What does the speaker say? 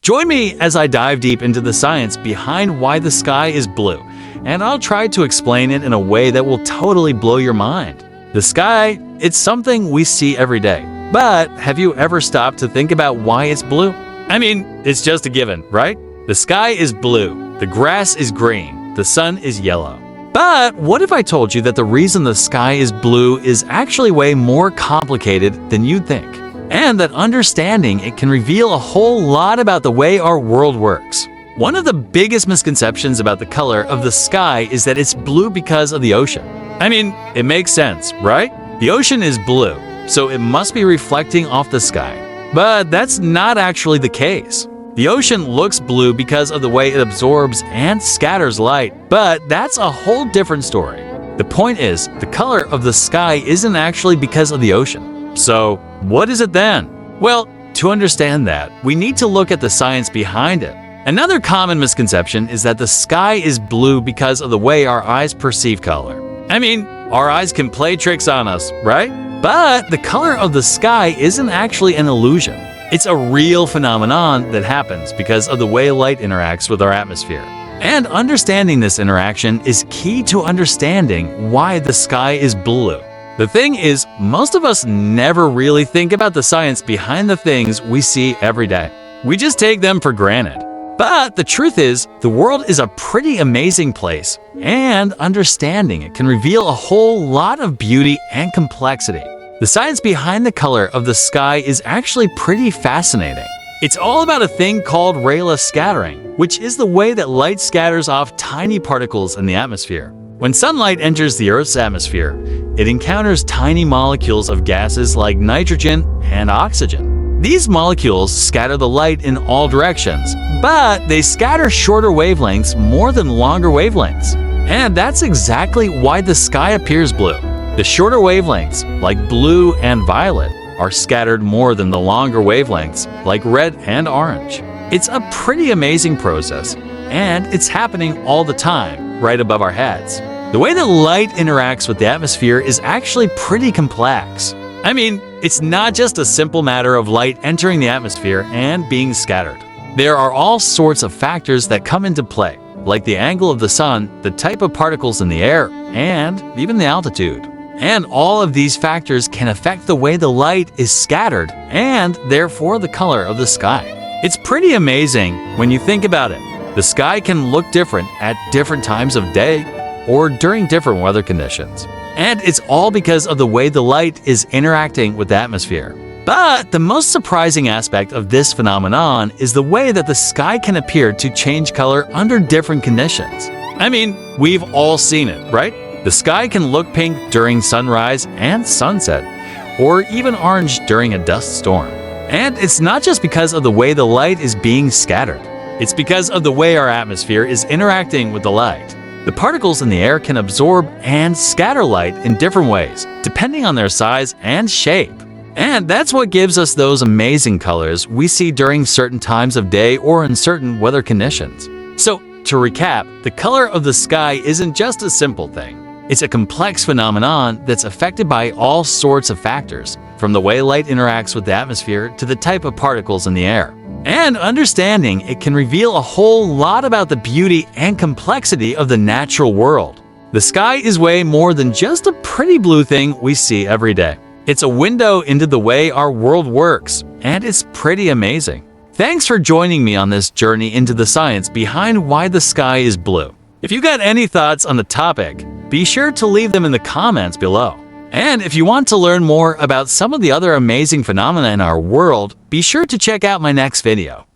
Join me as I dive deep into the science behind why the sky is blue, and I'll try to explain it in a way that will totally blow your mind. The sky, it's something we see every day. But have you ever stopped to think about why it's blue? I mean, it's just a given, right? The sky is blue, the grass is green, the sun is yellow. But what if I told you that the reason the sky is blue is actually way more complicated than you'd think? And that understanding it can reveal a whole lot about the way our world works. One of the biggest misconceptions about the color of the sky is that it's blue because of the ocean. I mean, it makes sense, right? The ocean is blue, so it must be reflecting off the sky. But that's not actually the case. The ocean looks blue because of the way it absorbs and scatters light, but that's a whole different story. The point is, the color of the sky isn't actually because of the ocean. So, what is it then? Well, to understand that, we need to look at the science behind it. Another common misconception is that the sky is blue because of the way our eyes perceive color. I mean, our eyes can play tricks on us, right? But the color of the sky isn't actually an illusion. It's a real phenomenon that happens because of the way light interacts with our atmosphere. And understanding this interaction is key to understanding why the sky is blue. The thing is, most of us never really think about the science behind the things we see every day. We just take them for granted. But the truth is, the world is a pretty amazing place, and understanding it can reveal a whole lot of beauty and complexity. The science behind the color of the sky is actually pretty fascinating. It's all about a thing called Rayleigh scattering, which is the way that light scatters off tiny particles in the atmosphere. When sunlight enters the Earth's atmosphere, it encounters tiny molecules of gases like nitrogen and oxygen. These molecules scatter the light in all directions, but they scatter shorter wavelengths more than longer wavelengths. And that's exactly why the sky appears blue. The shorter wavelengths, like blue and violet, are scattered more than the longer wavelengths, like red and orange. It's a pretty amazing process, and it's happening all the time, right above our heads. The way that light interacts with the atmosphere is actually pretty complex. I mean, it's not just a simple matter of light entering the atmosphere and being scattered. There are all sorts of factors that come into play, like the angle of the sun, the type of particles in the air, and even the altitude. And all of these factors can affect the way the light is scattered and therefore the color of the sky. It's pretty amazing when you think about it. The sky can look different at different times of day or during different weather conditions. And it's all because of the way the light is interacting with the atmosphere. But the most surprising aspect of this phenomenon is the way that the sky can appear to change color under different conditions. I mean, we've all seen it, right? The sky can look pink during sunrise and sunset, or even orange during a dust storm. And it's not just because of the way the light is being scattered. It's because of the way our atmosphere is interacting with the light. The particles in the air can absorb and scatter light in different ways, depending on their size and shape. And that's what gives us those amazing colors we see during certain times of day or in certain weather conditions. So, to recap, the color of the sky isn't just a simple thing. It's a complex phenomenon that's affected by all sorts of factors, from the way light interacts with the atmosphere to the type of particles in the air. And understanding it can reveal a whole lot about the beauty and complexity of the natural world. The sky is way more than just a pretty blue thing we see every day. It's a window into the way our world works, and it's pretty amazing. Thanks for joining me on this journey into the science behind why the sky is blue. If you got any thoughts on the topic, be sure to leave them in the comments below. And if you want to learn more about some of the other amazing phenomena in our world, be sure to check out my next video.